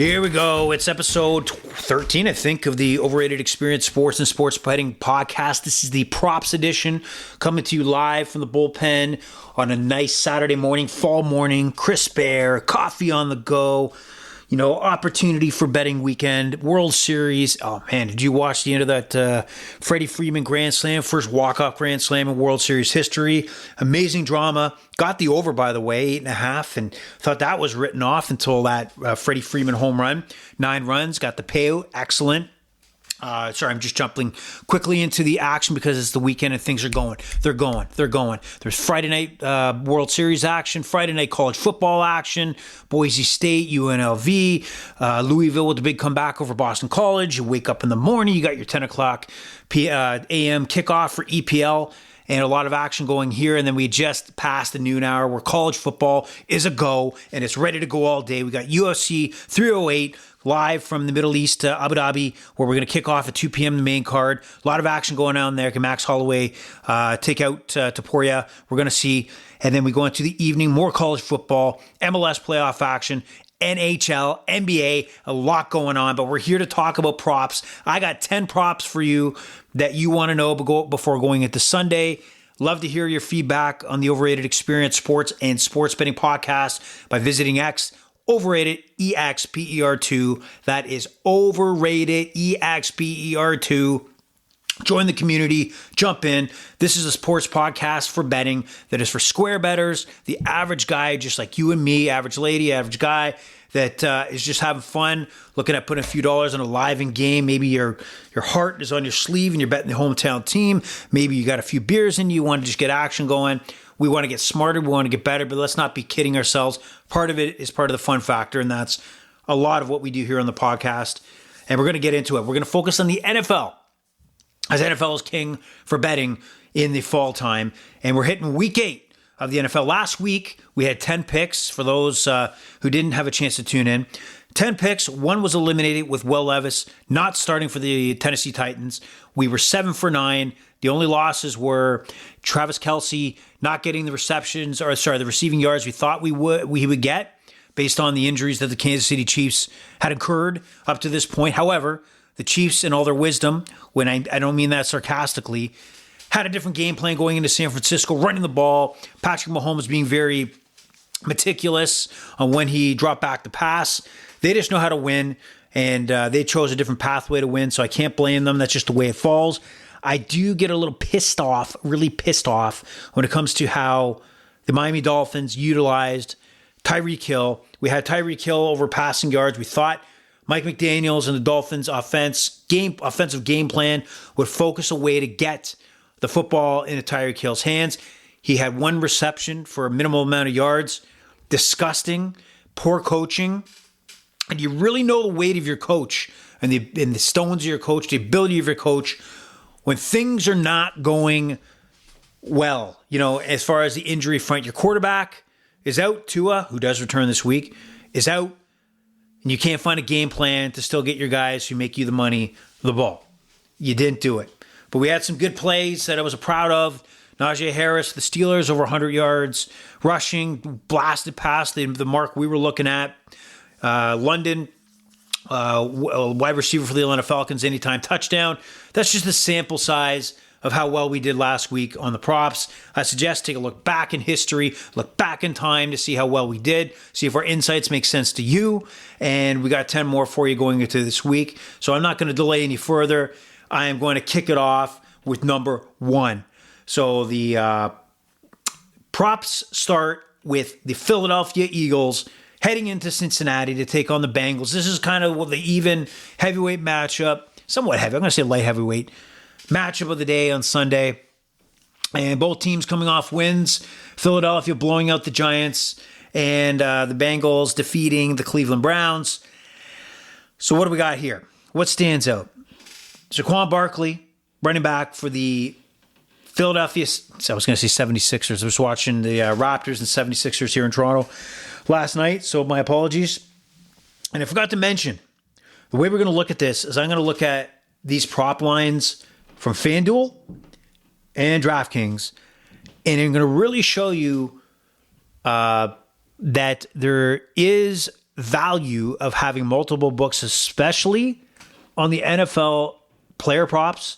Here we go. It's episode 13, I think, of the Overrated Experience Sports and Sports Betting Podcast. This is the Props Edition, coming to you live from the bullpen on a nice Saturday morning, fall morning, crisp air, coffee on the go, opportunity for betting weekend, World Series. Oh, man, did you watch the end of that Freddie Freeman Grand Slam, first walk-off Grand Slam in World Series history? Amazing drama. Got the over, by the way, 8.5, and thought that was written off until that Freddie Freeman home run. 9 runs, got the payout. Excellent. I'm just jumping quickly into the action because it's the weekend and things are going. They're going. There's Friday night World Series action, Friday night college football action, Boise State, UNLV, Louisville with the big comeback over Boston College. You wake up in the morning, you got your 10 o'clock a.m. kickoff for EPL. And a lot of action going here. And then we just passed the noon hour where college football is a go and it's ready to go all day. We got UFC 308 live from the Middle East to Abu Dhabi, where we're going to kick off at 2 p.m. the main card. A lot of action going on there. Can Max Holloway take out Topuria? We're going to see. And then we go into the evening, more college football, MLS playoff action, NHL, NBA, a lot going on, but we're here to talk about props. I got 10 props for you that you want to know before going into Sunday. Love to hear your feedback on the Overrated Experience Sports and Sports Betting Podcast by visiting X, Overrated EXPER2. That is Overrated EXPER2. Join the community, jump in. This is a sports podcast for betting that is for square bettors, the average guy, just like you and me, average lady, average guy, that is just having fun, looking at putting a few dollars on a live in game. Maybe your heart is on your sleeve and you're betting the hometown team. Maybe you got a few beers in you, want to just get action going. We want to get smarter, we want to get better, but let's not be kidding ourselves. Part of it is part of the fun factor, and that's a lot of what we do here on the podcast. And we're going to get into it. We're going to focus on the NFL, as NFL is king for betting in the fall time. And we're hitting week 8 of the NFL. Last week, we had 10 picks for those who didn't have a chance to tune in. 10 picks. One was eliminated with Will Levis not starting for the Tennessee Titans. We were 7 for 9. The only losses were Travis Kelce not getting the receiving yards we thought he would get based on the injuries that the Kansas City Chiefs had incurred up to this point. However, the Chiefs, in all their wisdom, when I don't mean that sarcastically, had a different game plan going into San Francisco, running the ball. Patrick Mahomes being very meticulous on when he dropped back the pass. They just know how to win, and they chose a different pathway to win, so I can't blame them. That's just the way it falls. I do get a little really pissed off, when it comes to how the Miami Dolphins utilized Tyreek Hill. We had Tyreek Hill over passing yards. We thought Mike McDaniels and the Dolphins' offensive game plan would focus a way to get the football into Tyreek Hill's hands. He had 1 reception for a minimal amount of yards. Disgusting, poor coaching. And you really know the weight of your coach and the stones of your coach, the ability of your coach, when things are not going well, as far as the injury front. Your quarterback is out. Tua, who does return this week, is out. And you can't find a game plan to still get your guys who make you the money the ball. You didn't do it. But we had some good plays that I was proud of. Najee Harris, the Steelers, over 100 yards. Rushing, blasted past the mark we were looking at. London, wide receiver for the Atlanta Falcons, anytime touchdown. That's just the sample size of how well we did last week on the props. I suggest take a look back in history, look back in time to see how well we did, see if our insights make sense to you. And we got 10 more for you going into this week. So I'm not going to delay any further. I am going to kick it off with number 1. So the props start with the Philadelphia Eagles heading into Cincinnati to take on the Bengals. This is kind of the even heavyweight matchup, somewhat heavy. I'm going to say light heavyweight matchup of the day on Sunday. And both teams coming off wins. Philadelphia blowing out the Giants, and the Bengals defeating the Cleveland Browns. So what do we got here? What stands out? Saquon Barkley, running back for the Philadelphia, I was going to say 76ers. I was watching the Raptors and 76ers here in Toronto last night, so my apologies. And I forgot to mention, the way we're going to look at this is I'm going to look at these prop lines from FanDuel and DraftKings, and I'm going to really show you that there is value of having multiple books, especially on the NFL player props,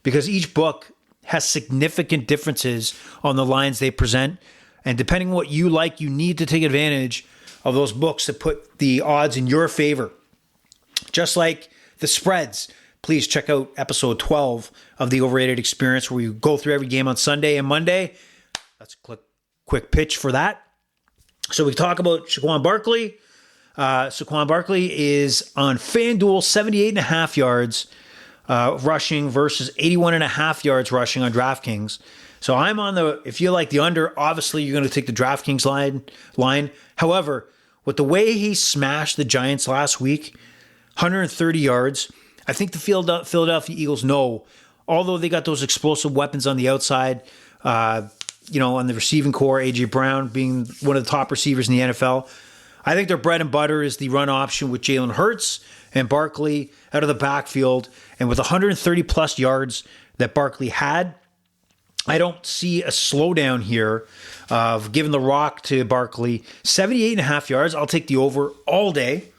because each book has significant differences on the lines they present. And depending on what you like, you need to take advantage of those books to put the odds in your favor. Just like the spreads, please check out episode 12 of the Overrated Experience, where we go through every game on Sunday and Monday. That's a quick pitch for that. So we talk about Saquon Barkley. Saquon Barkley is on FanDuel, 78.5 yards rushing versus 81.5 yards rushing on DraftKings. So I'm on if you like the under, obviously you're going to take the DraftKings line. However, with the way he smashed the Giants last week, 130 yards, I think the Philadelphia Eagles know, although they got those explosive weapons on the outside, on the receiving core, A.J. Brown being one of the top receivers in the NFL, I think their bread and butter is the run option with Jalen Hurts and Barkley out of the backfield. And with 130-plus yards that Barkley had, I don't see a slowdown here of giving the rock to Barkley. 78.5 yards, I'll take the over all day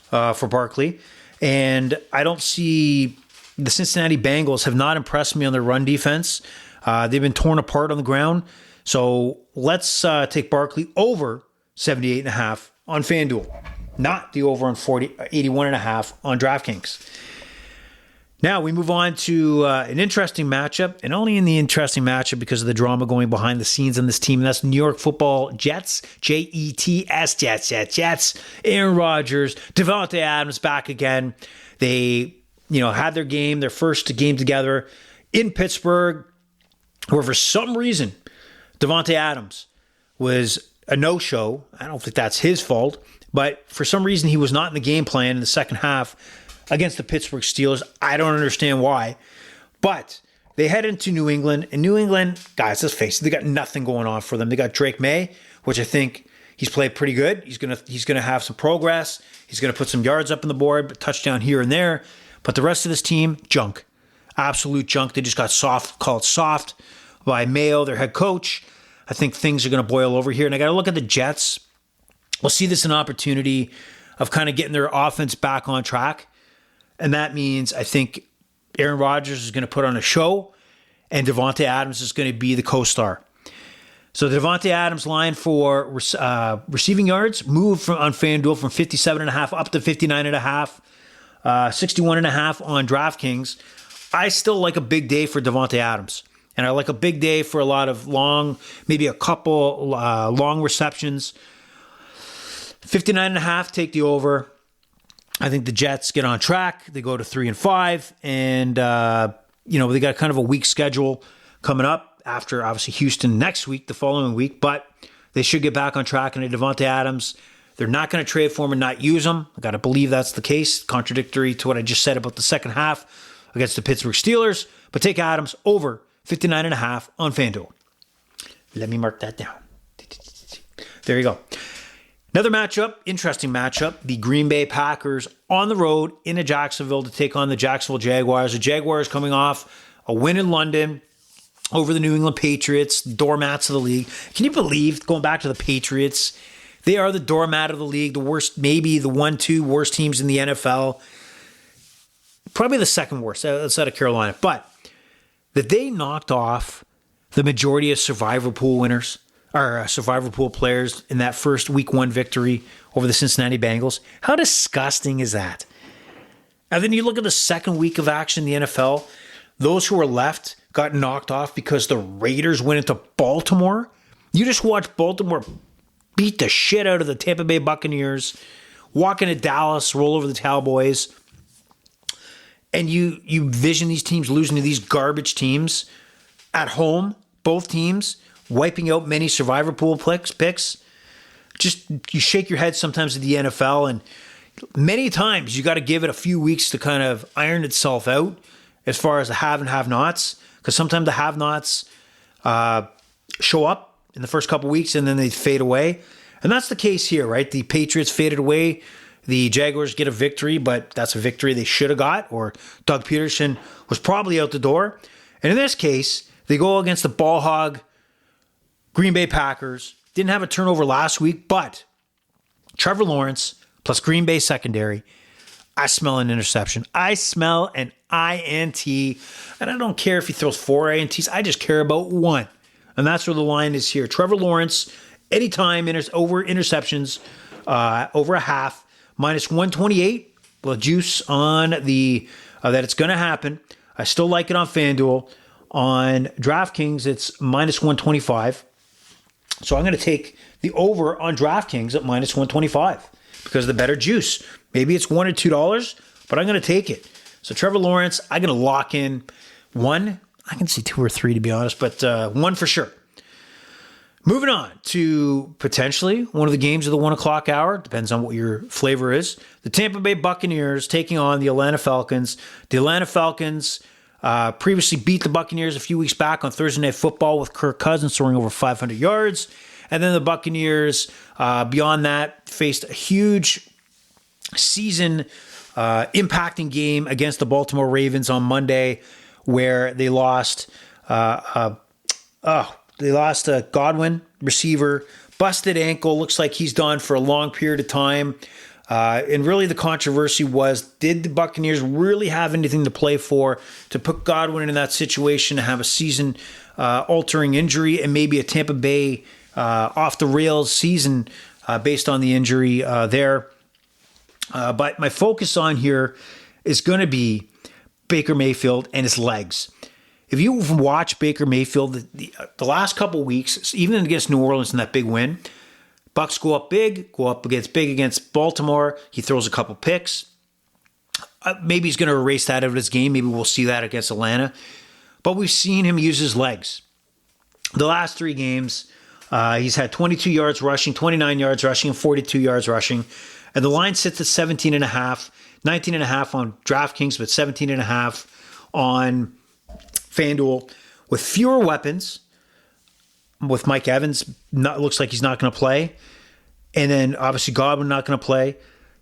for Barkley. And I don't see the Cincinnati Bengals have not impressed me on their run defense. They've been torn apart on the ground. So let's take Barkley over 78.5 on FanDuel, not the over on 81.5 on DraftKings. Now we move on to an interesting matchup, and only in the interesting matchup because of the drama going behind the scenes on this team. And that's New York Football Jets, Jets, Jets. Aaron Rodgers, Davante Adams back again. They, had their first game together in Pittsburgh, where for some reason Davante Adams was a no-show. I don't think that's his fault, but for some reason he was not in the game plan in the second half against the Pittsburgh Steelers. I don't understand why, but they head into New England, and New England, guys, let's face it, they got nothing going on for them. They got Drake May, which I think he's played pretty good. He's gonna have some progress. He's gonna put some yards up on the board, but touchdown here and there. But the rest of this team, junk, absolute junk. They just got called soft by Mayo, their head coach. I think things are going to boil over here. And I got to look at the Jets. We'll see this as an opportunity of kind of getting their offense back on track. And that means I think Aaron Rodgers is going to put on a show, and Davante Adams is going to be the co-star. So the Davante Adams line for receiving yards moved on FanDuel from 57.5 up to 59.5, 61.5 on DraftKings. I still like a big day for Davante Adams. And I like a big day for a lot of maybe a couple long receptions. 59.5, take the over. I think the Jets get on track. They go to 3-5. And, they got kind of a weak schedule coming up after, obviously, Houston next week, the following week. But they should get back on track. And Davante Adams, they're not going to trade for him and not use him. I got to believe that's the case, contradictory to what I just said about the second half against the Pittsburgh Steelers. But take Adams over 59.5 on FanDuel. Let me mark that down. There you go. Another matchup, interesting matchup. The Green Bay Packers on the road into Jacksonville to take on the Jacksonville Jaguars. The Jaguars coming off a win in London over the New England Patriots, doormats of the league. Can you believe, going back to the Patriots, they are the doormat of the league, the worst, maybe the 1-2 worst teams in the NFL. Probably the second worst outside of Carolina. But that they knocked off the majority of Survivor Pool winners, or Survivor Pool players in that first Week 1 victory over the Cincinnati Bengals. How disgusting is that? And then you look at the second week of action in the NFL, those who were left got knocked off because the Raiders went into Baltimore. You just watched Baltimore beat the shit out of the Tampa Bay Buccaneers, walk into Dallas, roll over the Cowboys. And you vision these teams losing to these garbage teams at home, both teams, wiping out many Survivor Pool picks. Just, you shake your head sometimes at the NFL, and many times you got to give it a few weeks to kind of iron itself out as far as the have and have-nots, because sometimes the have-nots show up in the first couple weeks and then they fade away. And that's the case here, right? The Patriots faded away. The Jaguars get a victory, but that's a victory they should have got, or Doug Peterson was probably out the door. And in this case, they go against the ball hog Green Bay Packers. Didn't have a turnover last week, but Trevor Lawrence plus Green Bay secondary, I smell an interception. I smell an INT, and I don't care if he throws 4 INTs. I just care about one, and that's where the line is here. Trevor Lawrence, anytime over interceptions, over a half, minus 128. The juice on the that it's going to happen. I still like it on FanDuel. On DraftKings, it's minus 125. So I'm going to take the over on DraftKings at minus 125 because of the better juice. Maybe it's $1 or $2, but I'm going to take it. So Trevor Lawrence, I'm going to lock in one. I can see 2 or 3 to be honest, but one for sure. Moving on to potentially one of the games of the 1 o'clock hour. Depends on what your flavor is. The Tampa Bay Buccaneers taking on the Atlanta Falcons. The Atlanta Falcons previously beat the Buccaneers a few weeks back on Thursday Night Football with Kirk Cousins soaring over 500 yards. And then the Buccaneers, beyond that, faced a huge season impacting game against the Baltimore Ravens on Monday where they lost Godwin, receiver, busted ankle. Looks like he's done for a long period of time. And really the controversy was, did the Buccaneers really have anything to play for to put Godwin in that situation to have a season-altering injury and maybe a Tampa Bay off-the-rails season based on the injury there. But my focus on here is going to be Baker Mayfield and his legs. If you watch Baker Mayfield the last couple weeks, even against New Orleans in that big win, Bucs go up against Baltimore. He throws a couple picks. Maybe he's going to erase that out of his game. Maybe we'll see that against Atlanta. But we've seen him use his legs. The last 3 games, he's had 22 yards rushing, 29 yards rushing, and 42 yards rushing. And the line sits at 17.5, 19.5 on DraftKings, but 17.5 on FanDuel, with fewer weapons, with Mike Evans, looks like he's not going to play, and then obviously Godwin not going to play.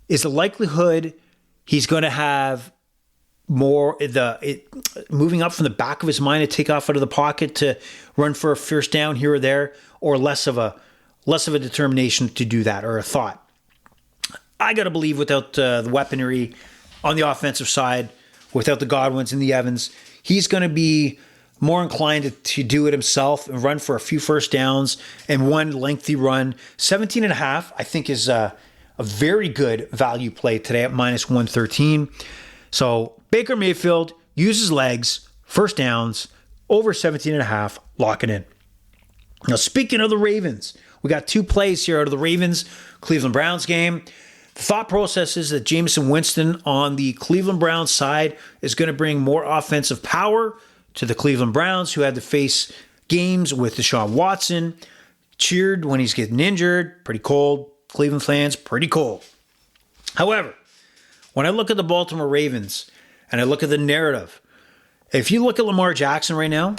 Is the likelihood he's going to have more moving up from the back of his mind to take off out of the pocket to run for a first down here or there, or less of a determination to do that, or a thought? I got to believe without the weaponry on the offensive side, without the Godwins and the Evans, he's going to be more inclined to do it himself and run for a few first downs and one lengthy run. 17.5, I think, is a very good value play today at minus 113. So Baker Mayfield uses legs, first downs, over 17.5, lock it in. Now, speaking of the Ravens, we got 2 plays here out of the Ravens Cleveland Browns game. The thought process is that Jameson Winston on the Cleveland Browns side is going to bring more offensive power to the Cleveland Browns, who had to face games with Deshaun Watson, cheered when he's getting injured. Pretty cold. Cleveland fans, pretty cold. However, when I look at the Baltimore Ravens and I look at the narrative, if you look at Lamar Jackson right now,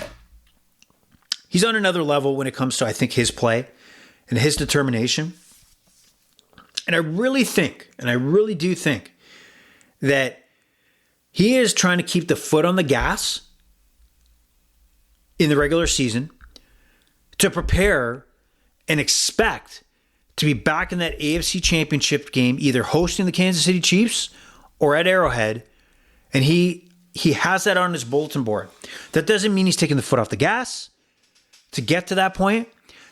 he's on another level when it comes to, I think, his play and his determination. And I really do think that he is trying to keep the foot on the gas in the regular season to prepare and expect to be back in that AFC Championship game, either hosting the Kansas City Chiefs or at Arrowhead. And he has that on his bulletin board. That doesn't mean he's taking the foot off the gas to get to that point.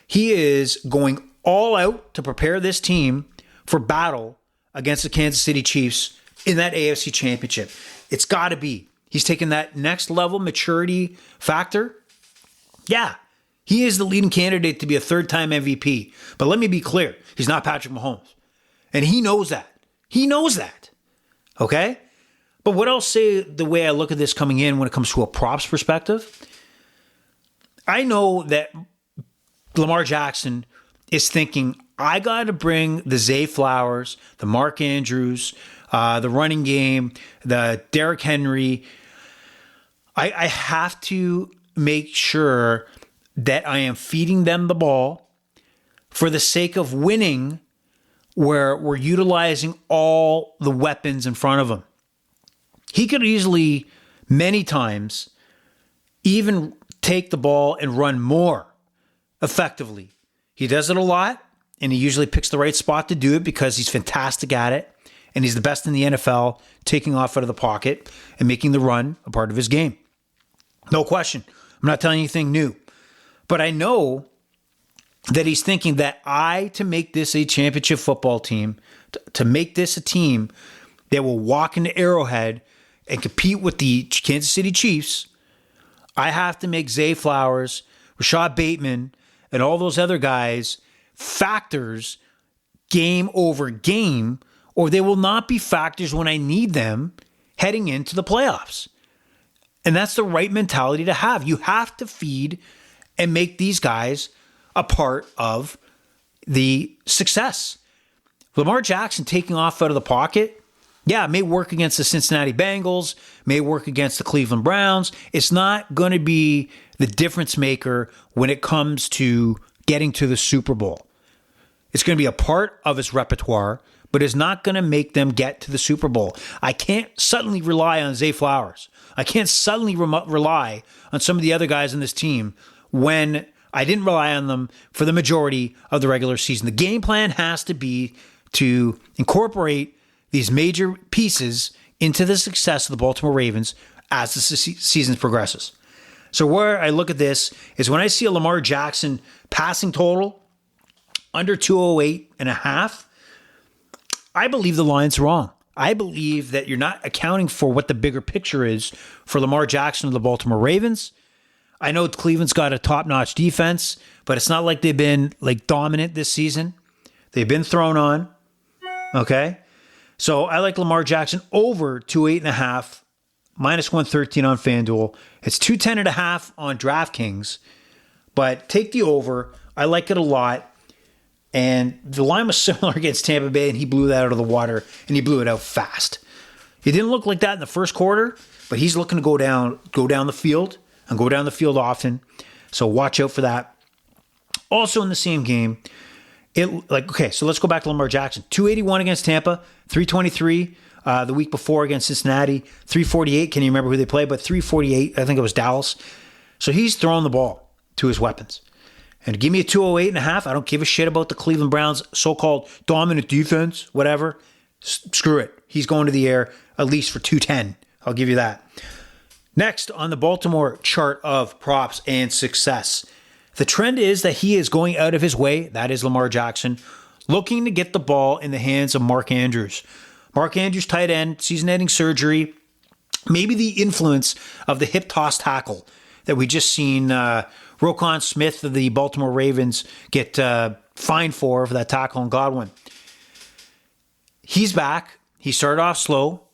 He is going all out to prepare this team for battle against the Kansas City Chiefs in that AFC Championship. It's got to be. He's taken that next level maturity factor. Yeah, he is the leading candidate to be a 3rd-time MVP. But let me be clear, he's not Patrick Mahomes. And he knows that. He knows that. Okay? But what I'll say, the way I look at this coming in when it comes to a props perspective, I know that Lamar Jackson is thinking, I got to bring the Zay Flowers, the Mark Andrews, the running game, the Derrick Henry. I have to make sure that I am feeding them the ball for the sake of winning, where we're utilizing all the weapons in front of him. He could easily, many times, even take the ball and run more effectively. He does it a lot. and he usually picks the right spot to do it because he's fantastic at it, and he's the best in the NFL, taking off out of the pocket and making the run a part of his game. No question. I'm not telling you anything new. But I know that he's thinking that to make this a championship football team, to make this a team that will walk into Arrowhead and compete with the Kansas City Chiefs, I have to make Zay Flowers, Rashad Bateman, and all those other guys factors game over game, or they will not be factors when I need them heading into the playoffs. And that's the right mentality to have. You have to feed and make these guys a part of the success. Lamar Jackson taking off out of the pocket, yeah, it may work against the Cincinnati Bengals, may work against the Cleveland Browns. It's not going to be the difference maker when it comes to getting to the Super Bowl. It's going to be a part of his repertoire, but it's not going to make them get to the Super Bowl. I can't suddenly rely on Zay Flowers. I can't suddenly rely on some of the other guys in this team when I didn't rely on them for the majority of the regular season. The game plan has to be to incorporate these major pieces into the success of the Baltimore Ravens as the season progresses. So where I look at this is when I see a Lamar Jackson passing total under 208.5, I believe the line's wrong. I believe that you're not accounting for what the bigger picture is for Lamar Jackson and the Baltimore Ravens. I know Cleveland's got a top-notch defense, but it's not like they've been dominant this season. They've been thrown on. Okay? So I like Lamar Jackson over 208.5, minus 113 on FanDuel. It's 210.5 on DraftKings, but take the over. I like it a lot. And the line was similar against Tampa Bay, and he blew that out of the water, and he blew it out fast. He didn't look like that in the first quarter, but he's looking to go down the field, and go down the field often. So watch out for that. Also in the same game, so let's go back to Lamar Jackson. 281 against Tampa, 323 the week before against Cincinnati, 348. Can you remember who they played? But 348, I think it was Dallas. So he's throwing the ball to his weapons. And give me a 208.5. I don't give a shit about the Cleveland Browns' so-called dominant defense, whatever. Screw it. He's going to the air at least for 210. I'll give you that. Next on the Baltimore chart of props and success, the trend is that he is going out of his way, that is Lamar Jackson, looking to get the ball in the hands of Mark Andrews. Mark Andrews, tight end, season-ending surgery, maybe the influence of the hip toss tackle that we just seen Roquan Smith of the Baltimore Ravens get fined for that tackle on Godwin. He's back. He started off slow,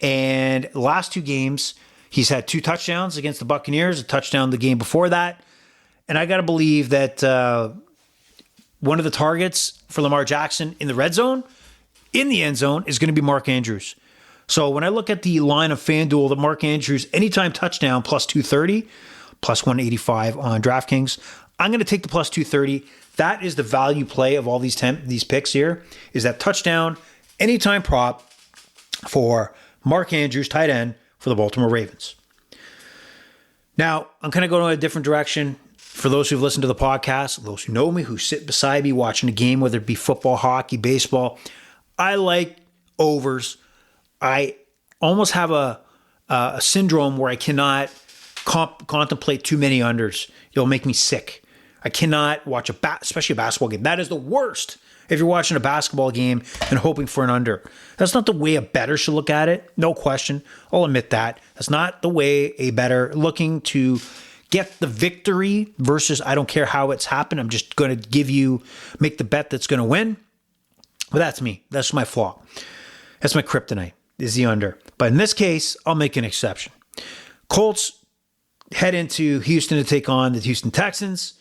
and the last two games, he's had 2 touchdowns against the Buccaneers, a touchdown the game before that. And I got to believe that one of the targets for Lamar Jackson in the red zone, in the end zone, is going to be Mark Andrews. So when I look at the line of FanDuel, the Mark Andrews anytime touchdown plus 230, plus 185 on DraftKings, I'm going to take the plus 230. That is the value play of all these picks here, is that touchdown anytime prop for Mark Andrews, tight end for the Baltimore Ravens. Now, I'm kind of going in a different direction. For those who've listened to the podcast, those who know me, who sit beside me watching a game, whether it be football, hockey, baseball, I like overs. I almost have a syndrome where I cannot contemplate too many unders. It'll make me sick. I cannot watch especially a basketball game. That is the worst if you're watching a basketball game and hoping for an under. That's not the way a bettor should look at it. No question. I'll admit that. That's not the way a bettor looking to get the victory versus I don't care how it's happened. I'm just going to make the bet that's going to win. But that's me. That's my flaw. That's my kryptonite, is the under. But in this case, I'll make an exception. Colts head into Houston to take on the Houston Texans.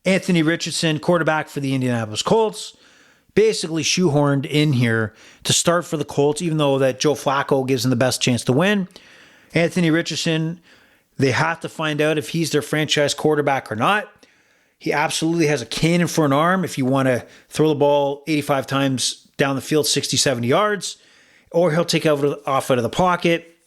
Anthony Richardson, quarterback for the Indianapolis Colts, basically shoehorned in here to start for the Colts, even though that Joe Flacco gives them the best chance to win. Anthony Richardson, they have to find out if he's their franchise quarterback or not. He absolutely has a cannon for an arm if you want to throw the ball 85 times down the field, 60, 70 yards, or he'll take off out of the pocket.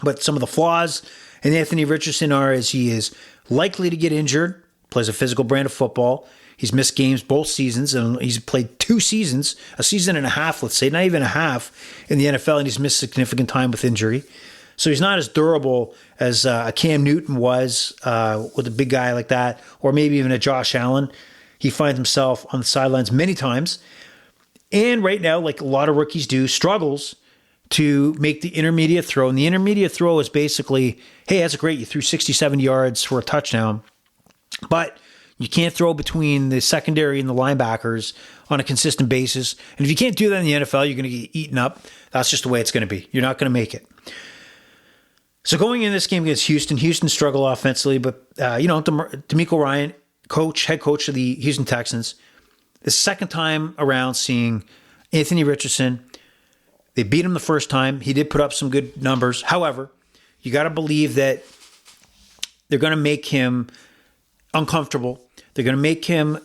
But some of the flaws in Anthony Richardson are as he is likely to get injured plays a physical brand of football. He's missed games both seasons, and he's played 2 seasons, a season and a half, let's say, not even a half in the NFL, and he's missed significant time with injury. So he's not as durable as a Cam Newton was with a big guy like that, or maybe even a Josh Allen. He finds himself on the sidelines many times. And right now, like a lot of rookies do, struggles to make the intermediate throw. And the intermediate throw is basically, hey, that's great. You threw 67 yards for a touchdown, but you can't throw between the secondary and the linebackers on a consistent basis. And if you can't do that in the NFL, you're going to get eaten up. That's just the way it's going to be. You're not going to make it. So going in this game against Houston struggled offensively, but DeMeco Ryan, head coach of the Houston Texans, the second time around seeing Anthony Richardson. They beat him the first time. He did put up some good numbers. However, you got to believe that they're going to make him uncomfortable. They're going to make him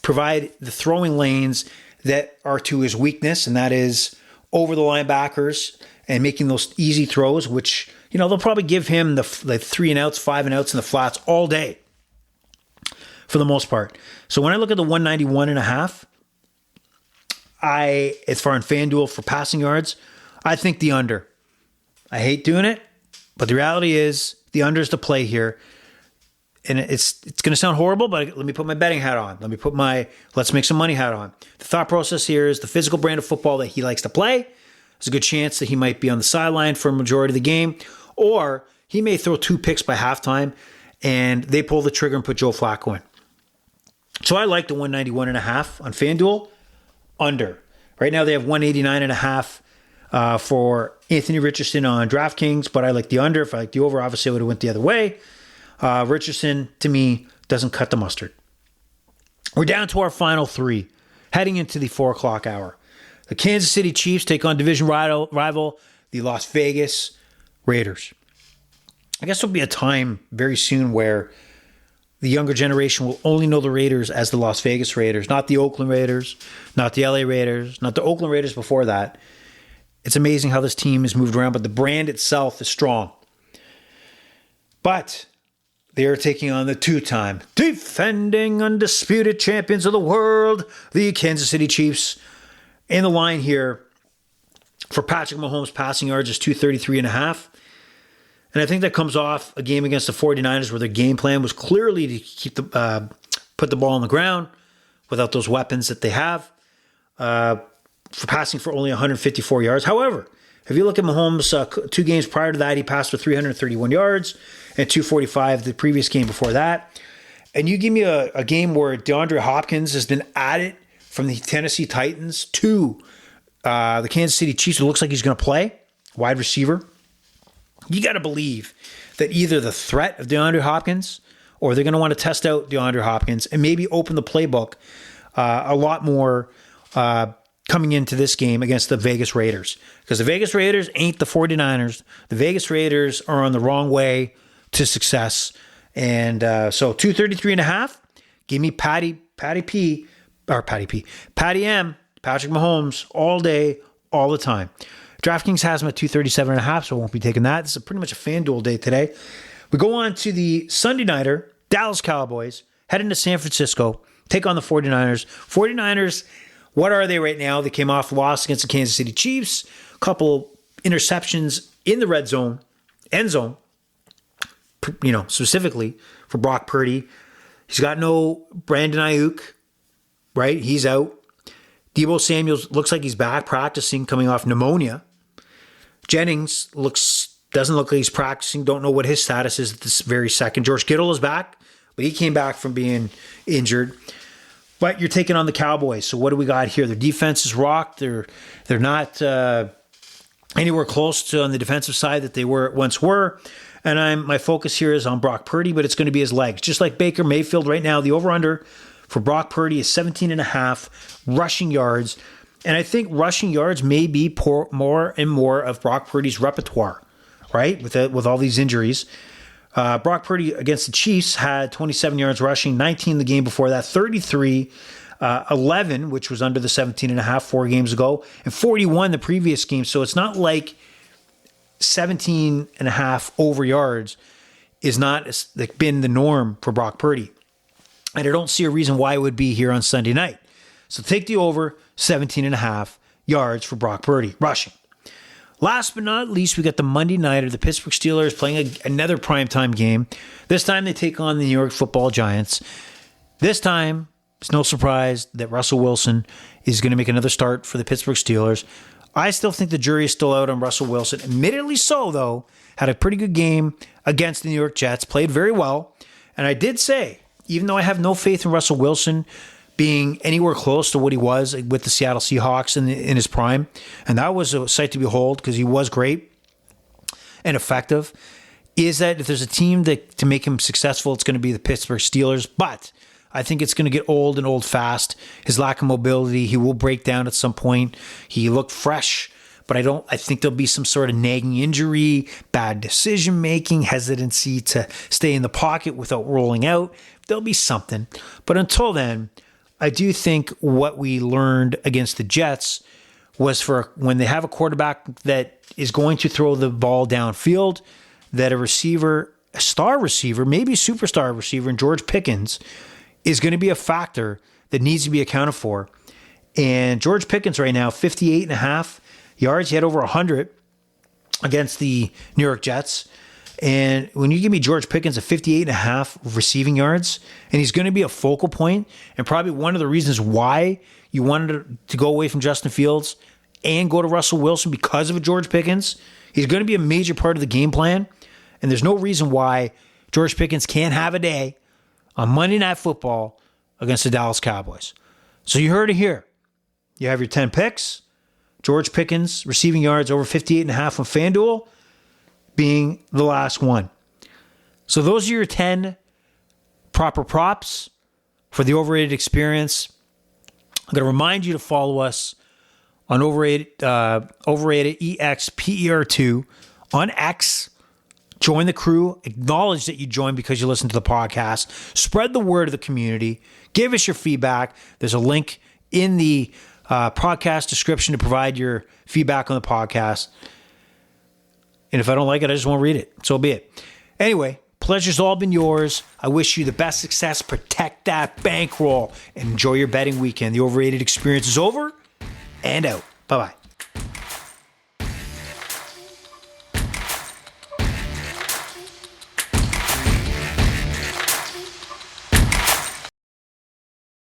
provide the throwing lanes that are to his weakness, and that is over the linebackers and making those easy throws, which, they'll probably give him the 3 and outs, 5 and outs in the flats all day for the most part. So when I look at the 191.5, as far as FanDuel for passing yards, I think the under. I hate doing it, but the reality is the under is the play here. And it's going to sound horrible, but let me put my betting hat on. Let me put my let's make some money hat on. The thought process here is the physical brand of football that he likes to play. There's a good chance that he might be on the sideline for a majority of the game, or he may throw 2 picks by halftime and they pull the trigger and put Joe Flacco in. So I like the 191.5 on FanDuel under. Right now they have 189.5 for Anthony Richardson on DraftKings, but I like the under. If I like the over, obviously I would have went the other way. Richardson, to me, doesn't cut the mustard. We're down to our final 3, heading into the 4 o'clock hour. The Kansas City Chiefs take on division rival, the Las Vegas Raiders. I guess there'll be a time very soon where the younger generation will only know the Raiders as the Las Vegas Raiders, not the Oakland Raiders, not the LA Raiders, not the Oakland Raiders before that. It's amazing how this team has moved around, but the brand itself is strong. But they are taking on the 2-time defending undisputed champions of the world, the Kansas City Chiefs. And the line here for Patrick Mahomes passing yards is 233.5. And I think that comes off a game against the 49ers where their game plan was clearly to keep put the ball on the ground without those weapons that they have for passing for only 154 yards. However, if you look at Mahomes' 2 games prior to that, he passed for 331 yards and 245 the previous game before that. And you give me a game where DeAndre Hopkins has been added from the Tennessee Titans to the Kansas City Chiefs. It looks like he's going to play wide receiver. You got to believe that either the threat of DeAndre Hopkins or they're going to want to test out DeAndre Hopkins and maybe open the playbook a lot more coming into this game against the Vegas Raiders. Because the Vegas Raiders ain't the 49ers. The Vegas Raiders are on the wrong way to success. And so 233.5, give me Patty M, Patrick Mahomes all day, all the time. DraftKings has him at 237.5, so I won't be taking that. This is pretty much a FanDuel day today. We go on to the Sunday nighter, Dallas Cowboys, heading to San Francisco, take on the 49ers. 49ers, what are they right now? They came off a loss against the Kansas City Chiefs, a couple interceptions in the red zone, end zone, specifically for Brock Purdy. He's got no Brandon Ayuk, right? He's out. Deebo Samuels looks like he's back practicing, coming off pneumonia. Jennings doesn't look like he's practicing. Don't know what his status is at this very second. George Kittle is back, but he came back from being injured. But you're taking on the Cowboys. So what do we got here? Their defense is rocked. They're not anywhere close to on the defensive side that they once were. And my focus here is on Brock Purdy, but it's going to be his legs. Just like Baker Mayfield right now, the over-under for Brock Purdy is 17.5 rushing yards. And I think rushing yards may be more and more of Brock Purdy's repertoire, right? With all these injuries. Brock Purdy against the Chiefs had 27 yards rushing, 19 the game before that, 33, 11, which was under the 17.5 4 games ago, and 41 the previous game. So it's not like 17.5 over yards is not been the norm for Brock Purdy. And I don't see a reason why it would be here on Sunday night. So take the over 17.5 yards for Brock Purdy rushing. Last but not least, we got the Monday nighter, the Pittsburgh Steelers playing another primetime game. This time they take on the New York Football Giants. This time, it's no surprise that Russell Wilson is going to make another start for the Pittsburgh Steelers. I still think the jury is still out on Russell Wilson. Admittedly so, though, had a pretty good game against the New York Jets, played very well. And I did say, even though I have no faith in Russell Wilson being anywhere close to what he was with the Seattle Seahawks in his prime, and that was a sight to behold because he was great and effective, is that if there's a team that to make him successful, it's going to be the Pittsburgh Steelers. But I think it's going to get old and old fast. His lack of mobility, he will break down at some point. He looked fresh, but I think there'll be some sort of nagging injury, bad decision making, hesitancy to stay in the pocket without rolling out. There'll be something. But until then, I do think what we learned against the Jets was for when they have a quarterback that is going to throw the ball downfield, that a receiver, a star receiver, maybe a superstar receiver in George Pickens is going to be a factor that needs to be accounted for. And George Pickens right now, 58.5 yards. He had over 100 against the New York Jets. And when you give me George Pickens at 58.5 receiving yards, and he's going to be a focal point, and probably one of the reasons why you wanted to go away from Justin Fields and go to Russell Wilson because of George Pickens, he's going to be a major part of the game plan. And there's no reason why George Pickens can't have a day on Monday Night Football against the Dallas Cowboys. So you heard it here. You have your 10 picks. George Pickens receiving yards over 58.5 on FanDuel being the last one. So those are your 10 proper props for the Overrated Experience. I'm going to remind you to follow us on Overrated EXPER2 on X. Join the crew. Acknowledge that you joined because you listen to the podcast. Spread the word of the community. Give us your feedback. There's a link in the podcast description to provide your feedback on the podcast. And if I don't like it, I just won't read it. So be it. Anyway, pleasure's all been yours. I wish you the best success. Protect that bankroll and enjoy your betting weekend. The Overrated Experience is over and out. Bye-bye.